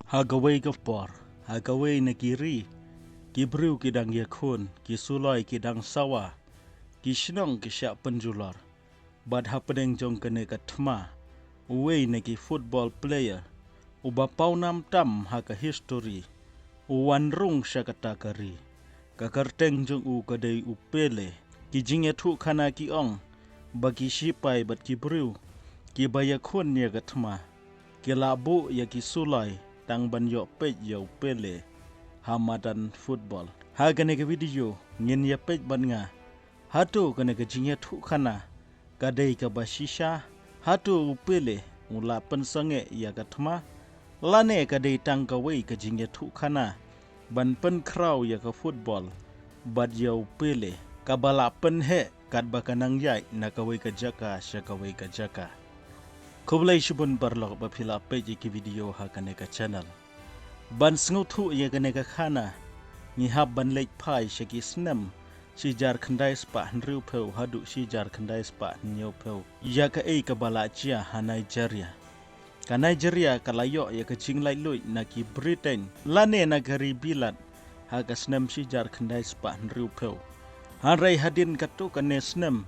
Hagaway ka por, hagaway na kiri, kibriw kidang yakun, kisuloy kidang sawa, kisnong kisya penjular, bad hapeneng jong kene katma, uway na ki football player, ubapaw nam tam haka history, uwanrung siya katakari, kakarteng jong u kaday upele, kijingya tu kana kiong, bagi sipay bat kibriw, kibayakun ya katma, kilabu ya kisulay, tang banyo pej ya upele, hamadan football. Ha kene ke video, ngin ya pej ban nga, hatu kene ke jingya tu kana, kadai ka basisha, hatu upele, mula pensange ya katma, lane kadai tang kawai ke jingya tu kana, ban pen kraw ya ke football, bad ya upele, kabala pen he, kad bakanang yai, na kawai ke jaka, sya kawai ke jaka. Kublai shubun barlok bapila page ki video ha kane ka channel. Ban sngutu ye kane ka khana. Ngihab ban lek pai shaki snem. Si jar khandai spa nriu peu hadu si jar khandai spa nyau peu. Ya ka ei ka bala chia ha Nigeria. Ka Nigeria ka layo ya ka jinglai lui na ki Britain. Lane nagari bilat ha ka snem si jar khandai spa nriu peu. Harai hadin katu kane snem.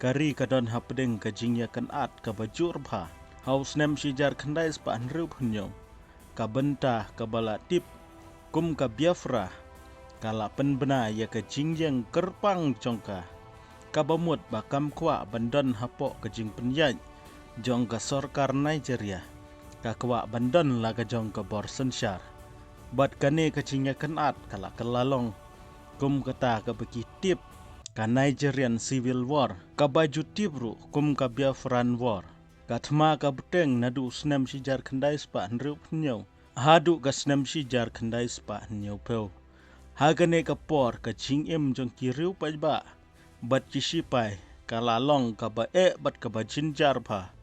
Kari kadon hapdeng ka jingya kan at ka bajur bha. Haus nem sijar khandai spa nriu punyo. Ka benta ka bala tip. Kum ka Biafra. Kala penbena ya ka jingjeng kerpang jongka. Ka bamut bakam kwa bandon hapok ka jing penyaj. Jong ka sorkar Nigeria. Ka kwa bandon la ka jong ka borsensyar. Bat kane ka jingya kan at kala kelalong. Kum kata ka beki tip. Ka Nigerian Civil War. Ka baju tibru kum ka Biafran War. Katma ka beteng nadu snem sijar khandai spa nriu pnyau. Hadu ka snem sijar khandai spa nyau peu. Hagane ka por ka jing jong kiriu pajba. Bat kisipai ka lalong ka ba bat ka ba jinjar pa.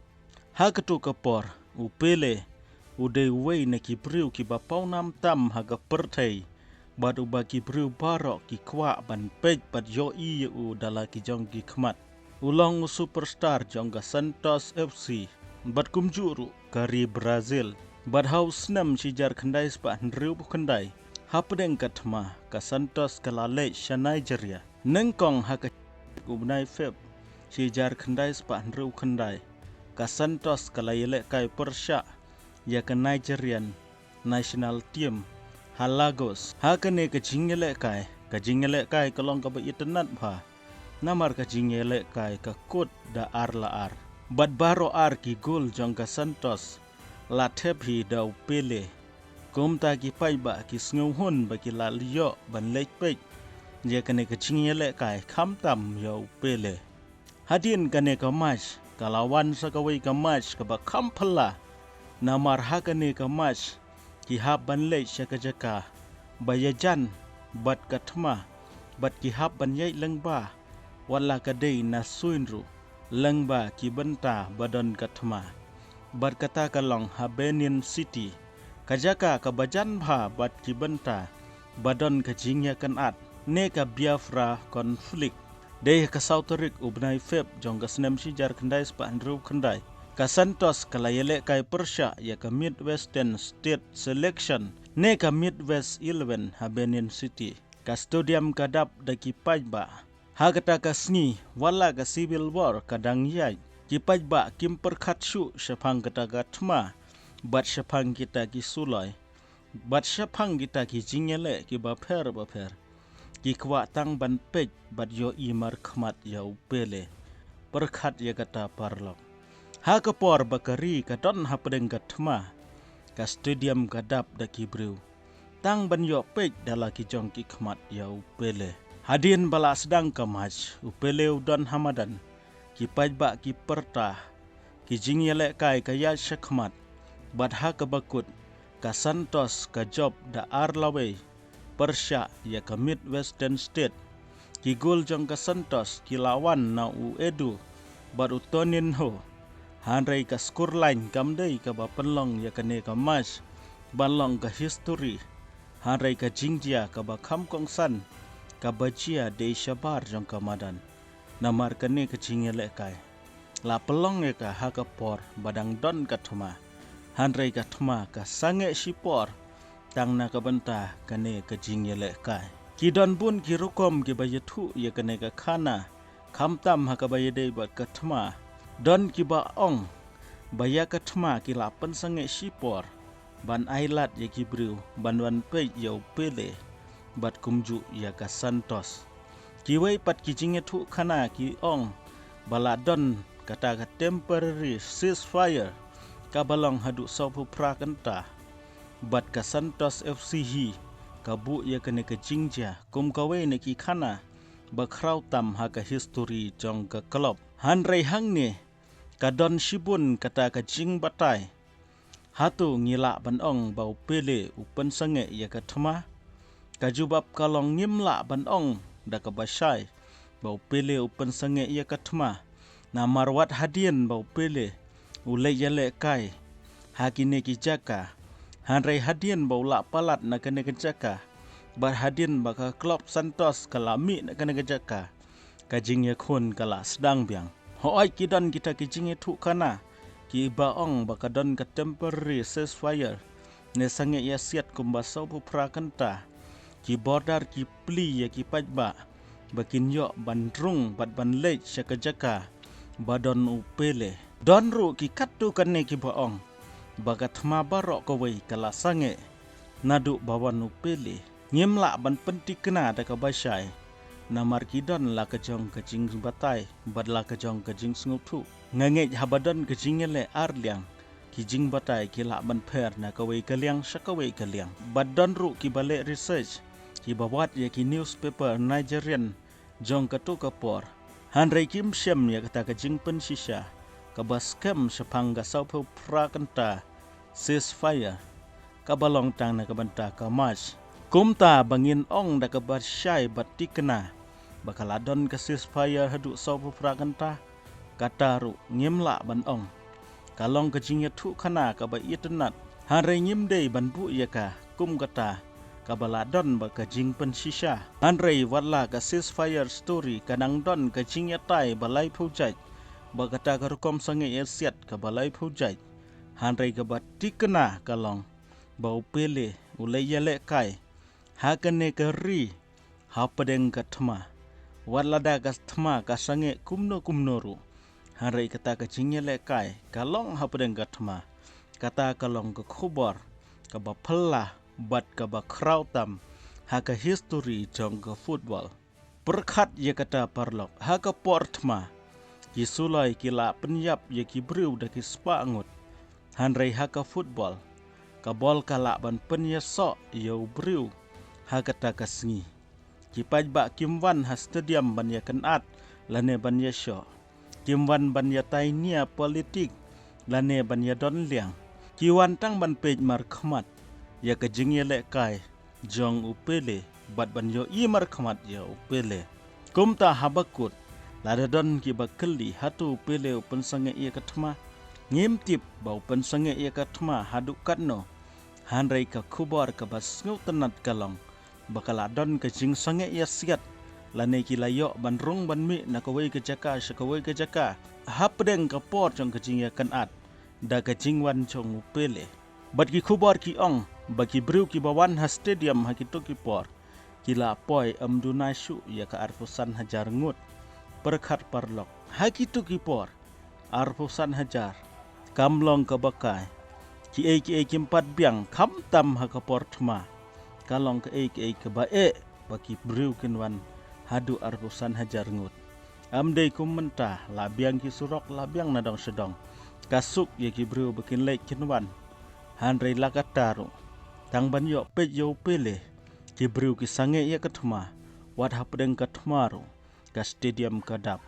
Hagatu ka por upele udai wei na kibriu ki ba pau nam tam haga pertai. Bat uba kibriu barok ki kwa ban pej bat yo i u dala ki jong ki khmat. Ulang superstar jongga Santos FC bat kumjuru kari Brazil bat haus nem sijar khandai spa nriu khandai hapdeng katma ka Santos kalale sha Nigeria nengkong haka ubnai feb sijar khandai spa nriu khandai ka Santos kalayele kai persya ya ka Nigerian national team Halagos hakane ka jingele kai kalong ka ba internet bha namar ka jingele kai ka kut da ar la ar. Bad baro ar ki gol jong ka Santos. La tepi da upele. Kum ta ki pai ba ki snguhun ba ki la liyo ban lek pek. Je kane ka jingele kai kham tam ya upele. Hadin kane ka match. Kalawan sa kawai ka match ka ba kham phala. Namar ha kane ka match. Ki hab ban lek siya ka jaka. Bayajan bat katma. Bat ki hab ban yai leng ba. Wala kadai na suinru lengba ki benta badon katma bat kata kalong Habenian City kajaka ka bajan bha bat ki benta badon ka jingya kan at ne ka Biafra konflik deh ka Sauterik ubnai feb jong ka snem sijar khandai spa nru khandai ka Santos kalayele kai persya ya ka Midwestern State Selection ne ka Midwest 11 Habenian City ka stadium kadap daki pajba. Hagata ka sngi wala ka Civil War kadang yai kipaj ba kim perkhat shu syapang kata gatma bat syapang kita ki sulai bat syapang kita ki jingele ki baper ki kwa tang ban pej bat yo imar khmat ya upele perkhat ya kata parlok ha ka por bakari ka don hapdeng gatma ka stadium kadap da ki brew tang ban yo pej dala ki jong ki khmat ya upele. Hadin bala sedang kamaj upele udon hamadan ki pajba ki perta ki jingyele kai ka ya syakmat bat ha ka bakut ka Santos ka job da arlawe persya ya ka Midwestern State ki gol jong ka Santos ki lawan na u edu bat utonin ho hanrai ka scoreline kamdei ka ba penlong ya ka ne ka match balong ka history hanrai ka jingjia ka ba kham kong san kabajia de shabar jong kamadan namar kane kecingele kai la pelong eka haka por badang don katuma Handrai ka thma ka sange sipor tang na ka banta kane ka jingyele kai. Ki don bun ki rukom ki bayathu ye kane ka khana khamtam ha ka bayade bat ka thma don ki ba ong baya ka thma ki la pan sange sipor ban ailat ye ki briu ban pe yo pele bat kumju ya ka santos. Ki wei pat ki jingethu khana ki ong bala don kata ka temporary ceasefire ka balong hadu sopu prakanta bat ka santos FC hi ka bu ya kane ka jingja kum ka wei ne ki khana ba khrau tam ha ka history jong ka club hanrei hang ne ka don shibun kata ka jing batai hatu ngila ban ong bau pele upan sange ya ka thma ka jubab kalong ngimla ban ong da ka basai bau pele upan sange ya ka thma na marwat hadian bau pele ulai yale kai hakine ki jaka hanrei hadian bau la palat na kene ke jaka bar hadian baka klub santos kalami na kene ke jaka kajing ya khon kala sedang biang hoai kidan kita kijing thu kana ki baong baka don ka temporary ceasefire ne sange ya siat kumba sau pu prakanta ki border ki pli ya ki pajba bakin yo bandrung bat ban lej syaka badon upele don ru ki katu kanne ki baong baka thma barok ko wei kala sange nadu bawan upele ngimla ban pentikna da ka basai namar kidon la ka jong ka jing batai badla ka jong ka jing sngutu ngange habadon ka jingele arliang ki jing batai ki la ban pher na ka wei kaliang sakawei kaliang badon ru ki bale research ki bawat ye ki newspaper Nigerian jong ka tu ka por hanrei kim shem ya kata ka jing pen shisha ka baskem sepang ga saupu prakanta ceasefire ka balong tang na ka banta ka march kumta bangin ong da ka basyai batikna bakaladon ka ceasefire hadu saupu prakanta kataru ngimla ban ong kalong ka jingya thu khana ka ba itnat hanrei ngimdei ban bu ya ka kum kata ka baladon ba ka jing pen shisha hanrei wala ka ceasefire story kanang don ka jingya tai balai phujai ba kata ka rukom sange yesiat ka balai phujai hanrei ka batikna kalong bau pele ulai yale kai hakane ka ri hapadeng ka thma walada ka thma ka sange kumno ru hanrei kata ka jingyele kai kalong hapadeng ka thma kata kalong ka khubor ka ba phalla bat ka ba krautam ha ka history jong ka football perkhat ye kata parlok ha ka portma ki sulai ki la penyap ye ki briu da ki spa angut hanrei ha ka football ka bol kala ban penya so yo briu ha kata ka sngi ki pajba kimwan ha stadium ban ya kanat lane ban ya sho kimwan ban ya tainia politik lane ban ya don liang ki wan tang ban pej mar khmat ya ka jingyele kai jong upele bat ban yo i mar khmat ya upele kumta habakut lada don ki bakali hatu upele upen sange ia kathma ngim tip bau pen sange ia kathma hadu katno hanrei ka khubor ka bas ngau tanat kalong bakala don ka jing sange ia siat lane ki layo ban rung ban mi na ka wei ka jaka sakawei ka jaka hapdeng ka por jong ka jing ya kanat da ka jing wan jong upele bat ki khubor ki ong baki briu ki bawan ha stadium ha ki to ki por kila poi amduna shu ya ka arfusan hajar ngut perkhat parlok ha ki to ki por arfusan hajar kamlong ka bakai ki kimpat biang kham tam ha ka por thma kalong ka ka ba baki briu kinwan hadu arfusan hajar ngut amdei kum menta labiang ki surok labiang nadong sedong kasuk ye ki briu bakin lek kinwan hanrei lakataru tang ban yo pe yo pele ki briu ki sange ya kathma wat hapdeng kathmaru ka stadium kadap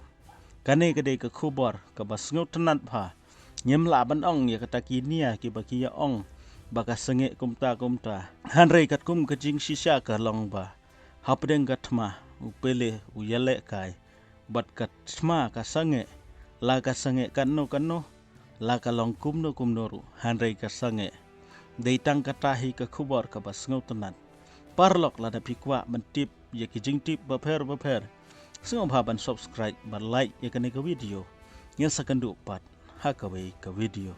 kane kade ka khubor ka basngu tanat pha nyemla ban ong ya kata kinia ki baki ya ong baka sange kumta hanrei kat kum ka jing shisha ka long ba hapdeng kathma upele uyale kai bat kathma ka sange la ka sange kanno la ka long kumno ru hanrei ka sange deitang katahi ka khubor ka basngau tanat parlok la da pikwa mentip ya ki jing tip baper sengau ban subscribe ban like ya ka video yang sakandu pat ha ka video